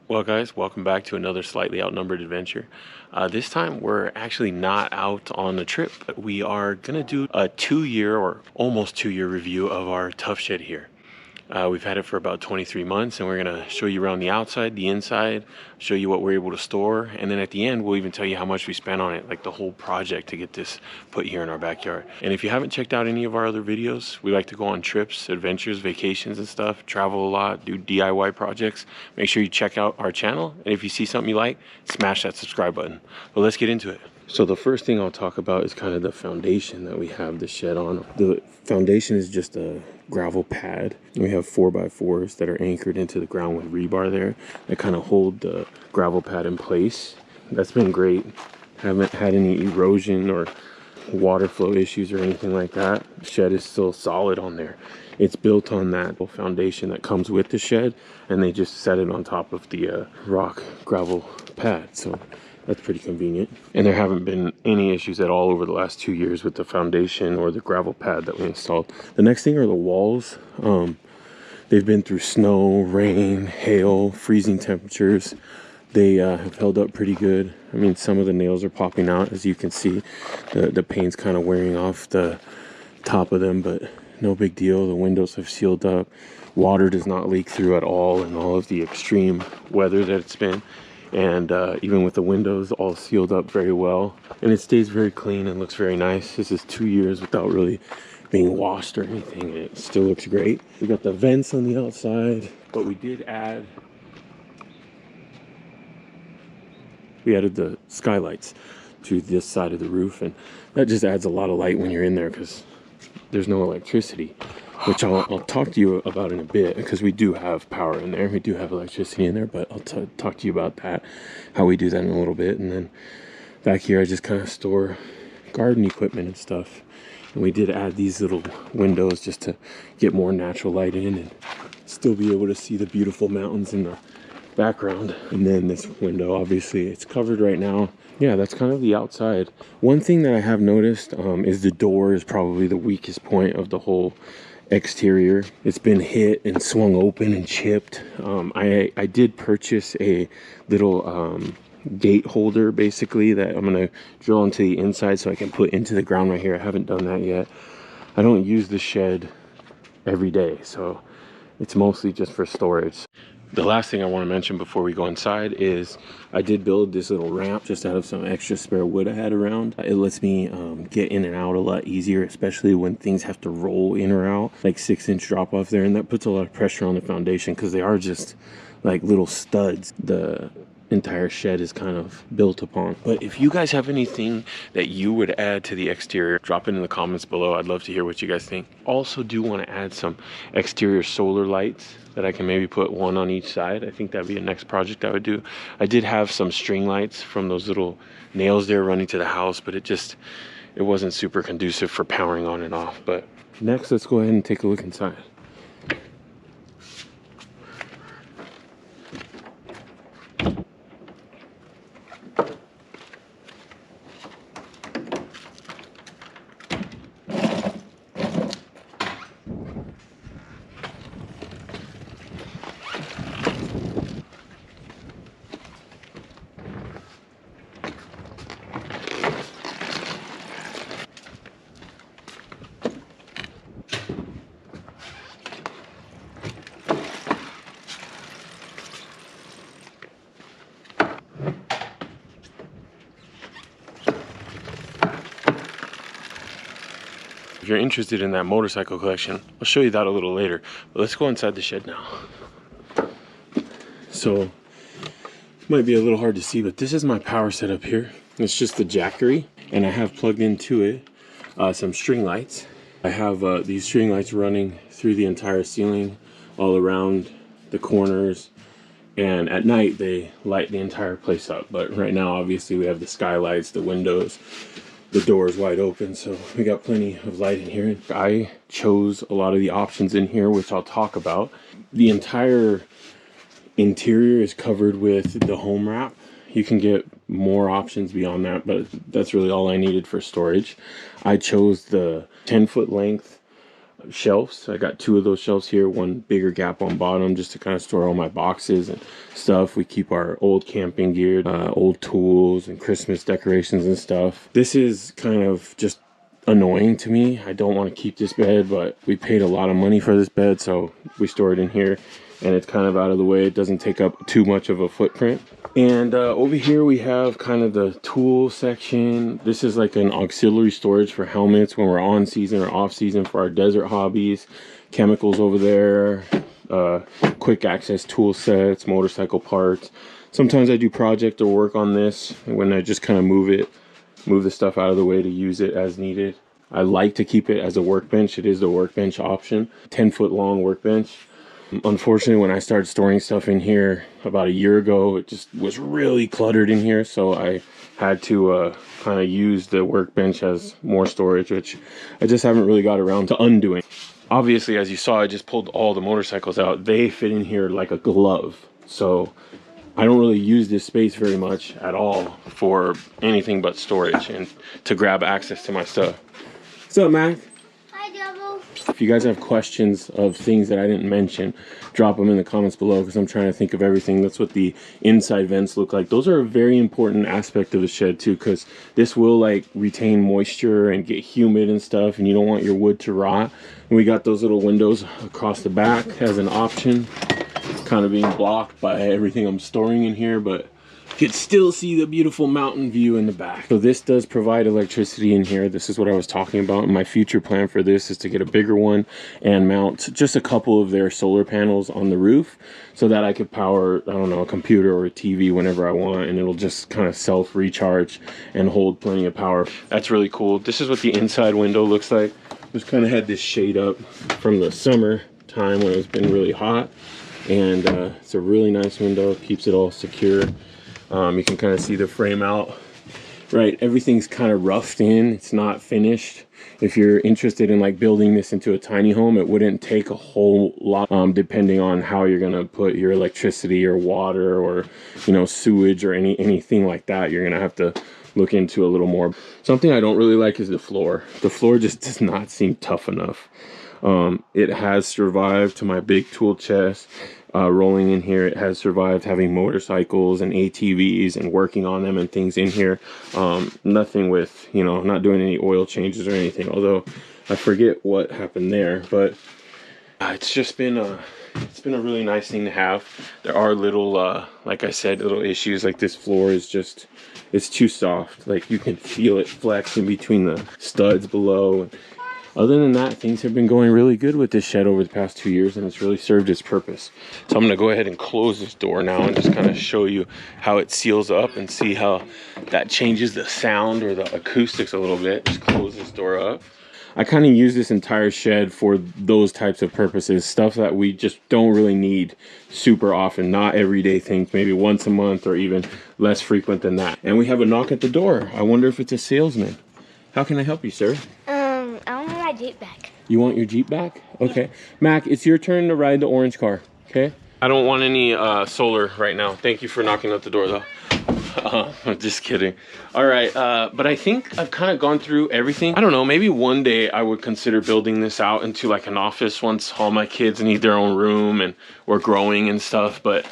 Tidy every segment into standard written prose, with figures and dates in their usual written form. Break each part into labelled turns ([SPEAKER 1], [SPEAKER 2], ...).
[SPEAKER 1] Well guys, welcome back to another slightly outnumbered adventure. This time we're actually not out on a trip. We are gonna do a 2-year or almost 2-year review of our Tuff shed here. We've had it for about 23 months and we're gonna show you around the outside, the inside, show you what we're able to store, and then at the end we'll even tell you how much we spent on it, like the whole project to get this put here in our backyard. And if you haven't checked out any of our other videos, we like to go on trips, adventures, vacations and stuff, travel a lot, do DIY projects. Make sure you check out our channel, and if you see something you like, smash that subscribe button. But let's get into it. So the first thing I'll talk about is kind of the foundation that we have the shed on. The foundation is just a gravel pad. We have 4x4s that are anchored into the ground with rebar there that kind of hold the gravel pad in place. That's been great. Haven't had any erosion or water flow issues or anything like that. The shed is still solid on there. It's built on that foundation that comes with the shed, and they just set it on top of the rock gravel pad. So that's pretty convenient. And there haven't been any issues at all over the last 2 years with the foundation or the gravel pad that we installed. The next thing are the walls. They've been through snow, rain, hail, freezing temperatures. They have held up pretty good. I mean, some of the nails are popping out, as you can see. The paint's kind of wearing off the top of them, but no big deal. The windows have sealed up. Water does not leak through at all in all of the extreme weather that it's been. And even with the windows all sealed up very well, and it stays very clean and looks very nice. This is 2 years without really being washed or anything, and it still looks great. We got the vents on the outside, but we added the skylights to this side of the roof, and that just adds a lot of light when you're in there because there's no electricity, which I'll talk to you about in a bit, because we do have power in there. We do have electricity in there, but I'll talk to you about that, how we do that in a little bit. And then back here I just kind of store garden equipment and stuff. And we did add these little windows just to get more natural light in and still be able to see the beautiful mountains in the background. And then this window, obviously it's covered right now. Yeah, that's kind of the outside. One thing that I have noticed is the door is probably the weakest point of the whole exterior. It's been hit and swung open and chipped. I did purchase a little gate holder, basically, that I'm gonna drill into the inside so I can put into the ground right here. I haven't done that yet. I don't use the shed every day, so it's mostly just for storage. The last thing I want to mention before we go inside is I did build this little ramp just out of some extra spare wood I had around. It lets me get in and out a lot easier, especially when things have to roll in or out, like 6-inch drop off there, and that puts a lot of pressure on the foundation because they are just like little studs the entire shed is kind of built upon. But if you guys have anything that you would add to the exterior, drop it in the comments below. I'd love to hear what you guys think. Also do want to add some exterior solar lights that I can maybe put one on each side. I think that'd be a next project I would do. I did have some string lights from those little nails there running to the house, but it wasn't super conducive for powering on and off. But next, let's go ahead and take a look inside. If you're interested in that motorcycle collection, I'll show you that a little later. But let's go inside the shed now. So, might be a little hard to see, but this is my power setup here. It's just the Jackery, and I have plugged into it some string lights. I have these string lights running through the entire ceiling, all around the corners, and at night they light the entire place up. But right now, obviously, we have the skylights, the windows, the door is wide open, so we got plenty of light in here. I chose a lot of the options in here, which I'll talk about. The entire interior is covered with the home wrap. You can get more options beyond that, but that's really all I needed for storage. I chose the 10-foot length shelves. I got 2 of those shelves here, one bigger gap on bottom just to kind of store all my boxes and stuff. We keep our old camping gear, old tools and Christmas decorations and stuff. This is kind of just annoying to me. I don't want to keep this bed, but we paid a lot of money for this bed, so we store it in here, and it's kind of out of the way. It doesn't take up too much of a footprint. And over here we have kind of the tool section. This is like an auxiliary storage for helmets when we're on season or off season for our desert hobbies. Chemicals over there, quick access tool sets, motorcycle parts. Sometimes I do project or work on this when I just kind of move the stuff out of the way to use it as needed. I like to keep it as a workbench. It is the workbench option, 10-foot long workbench. Unfortunately, when I started storing stuff in here about a year ago, it just was really cluttered in here, so I had to kind of use the workbench as more storage, which I just haven't really got around to undoing. Obviously, as you saw, I just pulled all the motorcycles out. They fit in here like a glove, so I don't really use this space very much at all for anything but storage and to grab access to my stuff. What's up, Mac? If you guys have questions of things that I didn't mention, drop them in the comments below, because I'm trying to think of everything. That's what the inside vents look like. Those are a very important aspect of the shed too, because this will like retain moisture and get humid and stuff, and you don't want your wood to rot. And we got those little windows across the back as an option, kind of being blocked by everything I'm storing in here, but you could still see the beautiful mountain view in the back. So this does provide electricity in here. This is what I was talking about. And my future plan for this is to get a bigger one and mount just a couple of their solar panels on the roof so that I could power, I don't know, a computer or a TV whenever I want, and it'll just kind of self-recharge and hold plenty of power. That's really cool. This is what the inside window looks like. Just kind of had this shade up from the summer time when it's been really hot, and it's a really nice window. It keeps it all secure. You can kind of see the frame out, right? Everything's kind of roughed in. It's not finished. If you're interested in like building this into a tiny home, it wouldn't take a whole lot, depending on how you're gonna put your electricity or water or, you know, sewage or anything like that. You're gonna have to look into a little more. Something I don't really like is the floor. The floor just does not seem tough enough. It has survived to my big tool chest. Rolling in here, it has survived having motorcycles and ATVs and working on them and things in here. Nothing with, you know, not doing any oil changes or anything, although I forget what happened there, but it's just been a really nice thing to have. There are little like I said, little issues, like this floor is just, it's too soft. Like you can feel it flex in between the studs below. Other than that, things have been going really good with this shed over the past 2 years, and it's really served its purpose. So I'm gonna go ahead and close this door now and just kind of show you how it seals up and see how that changes the sound or the acoustics a little bit. Just close this door up. I kind of use this entire shed for those types of purposes, stuff that we just don't really need super often, not everyday things, maybe once a month or even less frequent than that. And we have a knock at the door. I wonder if it's a salesman. How can I help you, sir?
[SPEAKER 2] I want my Jeep back.
[SPEAKER 1] You want your Jeep back? Okay. Yeah. Mac, it's your turn to ride the orange car, okay? I don't want any solar right now. Thank you for knocking at the door, though. I'm just kidding. All right, but I think I've kind of gone through everything. I don't know, maybe one day I would consider building this out into like an office once all my kids need their own room and we're growing and stuff, but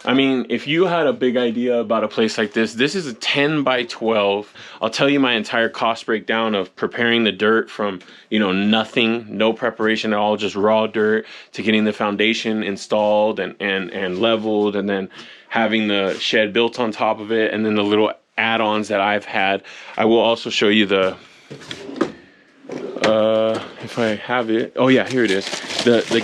[SPEAKER 1] I mean, if you had a big idea about a place like this, this is a 10 by 12. I'll tell you my entire cost breakdown of preparing the dirt from, you know, nothing, no preparation at all, just raw dirt, to getting the foundation installed and leveled, and then having the shed built on top of it, and then the little add-ons that I've had. I will also show you the, if I have it, oh yeah, here it is, the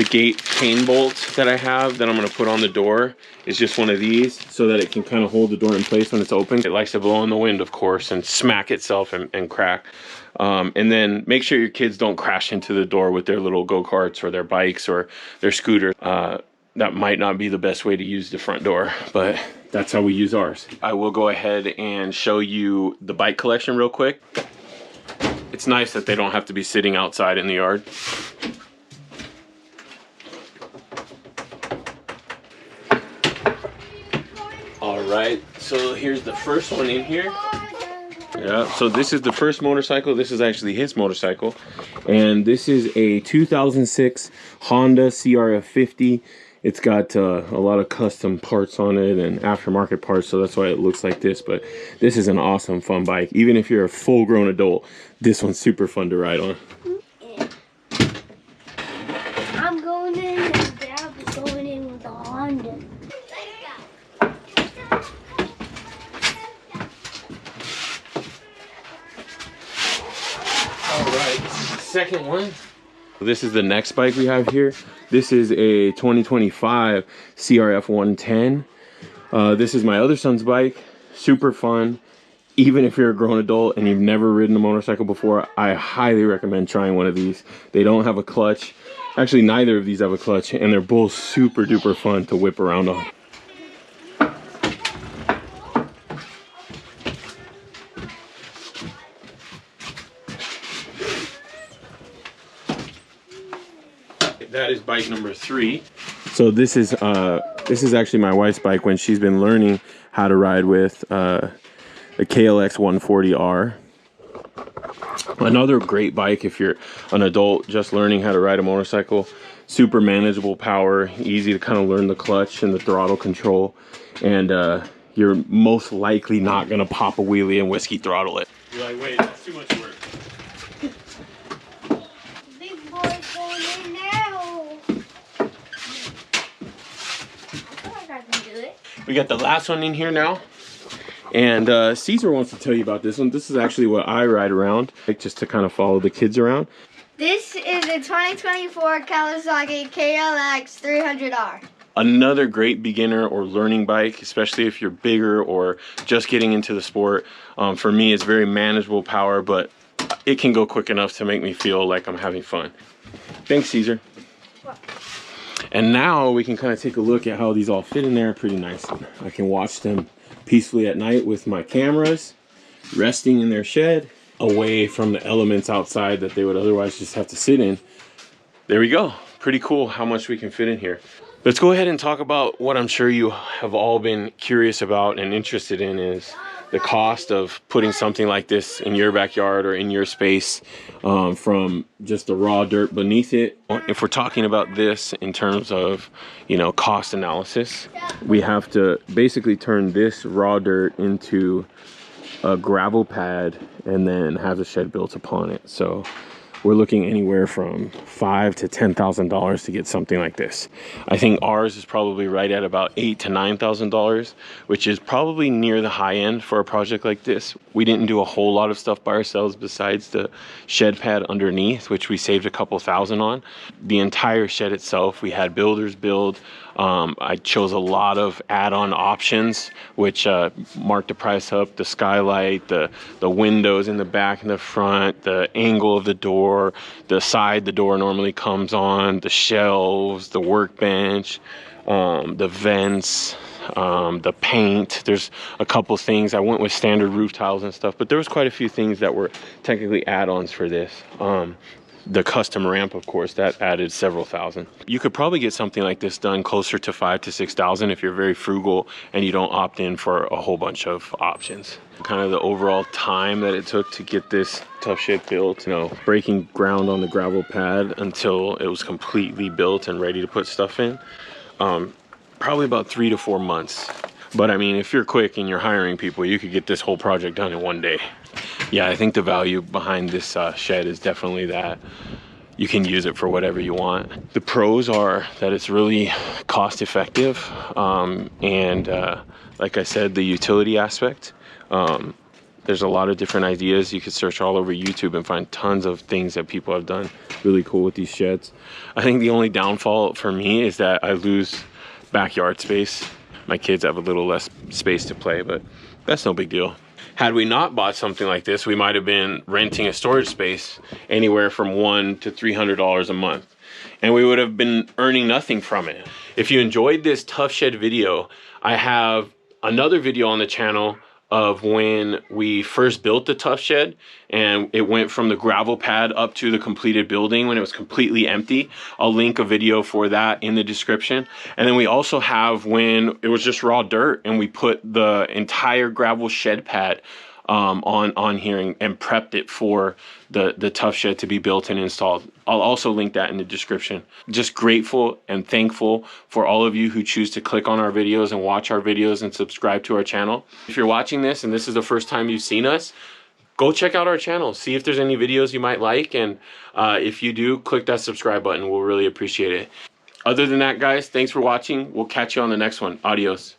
[SPEAKER 1] gate chain bolt that I have that I'm going to put on the door is just one of these, so that it can kind of hold the door in place when it's open. It likes to blow in the wind, of course, and smack itself and crack. And then make sure your kids don't crash into the door with their little go-karts or their bikes or their scooter. That might not be the best way to use the front door, but that's how we use ours. I will go ahead and show you the bike collection real quick. It's nice that they don't have to be sitting outside in the yard. Right, so here's the first one in here. Yeah, so this is the first motorcycle. This is actually his motorcycle, And this is a 2006 Honda CRF 50. It's got a lot of custom parts on it and aftermarket parts, so that's why it looks like this. But this is an awesome, fun bike. Even if you're a full-grown adult, this one's super fun to ride on.
[SPEAKER 2] I'm going in and Dad is going in with the Honda.
[SPEAKER 1] All right, second one. This is the next bike we have here. This is a 2025 CRF 110. This is my other son's bike. Super fun. Even if you're a grown adult and you've never ridden a motorcycle before, I highly recommend trying one of these. They don't have a clutch. Actually, neither of these have a clutch, and they're both super duper fun to whip around on. That is bike number 3. So this is actually my wife's bike when she's been learning how to ride with a KLX 140R. Another great bike if you're an adult just learning how to ride a motorcycle. Super manageable power, easy to kind of learn the clutch and the throttle control, and you're most likely not gonna pop a wheelie and whiskey throttle it. You're like, wait, that's too much work.
[SPEAKER 2] Big boy's going in now. I feel like I can do it.
[SPEAKER 1] We got the last one in here now. And Caesar wants to tell you about this one. This is actually what I ride around, just to kind of follow the kids around.
[SPEAKER 2] This is a 2024 Kawasaki KLX 300R.
[SPEAKER 1] Another great beginner or learning bike, especially if you're bigger or just getting into the sport. For me, it's very manageable power, but it can go quick enough to make me feel like I'm having fun. Thanks, Caesar.
[SPEAKER 2] What?
[SPEAKER 1] And now we can kind of take a look at how these all fit in there pretty nicely. I can watch them peacefully at night with my cameras, resting in their shed, away from the elements outside that they would otherwise just have to sit in. There we go. Pretty cool how much we can fit in here. Let's go ahead and talk about what I'm sure you have all been curious about and interested in, is the cost of putting something like this in your backyard or in your space, from just the raw dirt beneath it. If we're talking about this in terms of, you know, cost analysis, we have to basically turn this raw dirt into a gravel pad and then have the shed built upon it. So we're looking anywhere from $5,000 to $10,000 to get something like this. I think ours is probably right at about $8,000 to $9,000, which is probably near the high end for a project like this. We didn't do a whole lot of stuff by ourselves besides the shed pad underneath, which we saved a couple thousand on. The entire shed itself, we had builders build. I chose a lot of add-on options, which marked the price up. The skylight, the windows in the back and the front, the angle of the door, the side the door normally comes on, the shelves, the workbench, the vents, the paint. There's a couple things. I went with standard roof tiles and stuff, but there was quite a few things that were technically add-ons for this. The custom ramp, of course, that added several thousand. You could probably get something like this done closer to $5,000 to $6,000 if you're very frugal and you don't opt in for a whole bunch of options. Kind of the overall time that it took to get this Tuff shed built, you know, breaking ground on the gravel pad until it was completely built and ready to put stuff in, probably about 3 to 4 months. But I mean, if you're quick and you're hiring people, you could get this whole project done in one day. Yeah, I think the value behind this shed is definitely that you can use it for whatever you want. The pros are that it's really cost effective, and like I said, the utility aspect. There's a lot of different ideas. You could search all over YouTube and find tons of things that people have done really cool with these sheds. I think the only downfall for me is that I lose backyard space. My kids have a little less space to play, but that's no big deal. Had we not bought something like this, we might have been renting a storage space anywhere from $100 to $300 a month, and we would have been earning nothing from it. If you enjoyed this Tuff shed video, I have another video on the channel of when we first built the Tuff shed, and it went from the gravel pad up to the completed building when it was completely empty. I'll link a video for that in the description. And then we also have when it was just raw dirt and we put the entire gravel shed pad on here and prepped it for the Tuff shed to be built and installed. I'll also link that in the description. Just grateful and thankful for all of you who choose to click on our videos and watch our videos and subscribe to our channel. If you're watching this and this is the first time you've seen us, go check out our channel, see if there's any videos you might like, and if you do, click that subscribe button. We'll really appreciate it. Other than that, guys, thanks for watching. We'll catch you on the next one. Adios.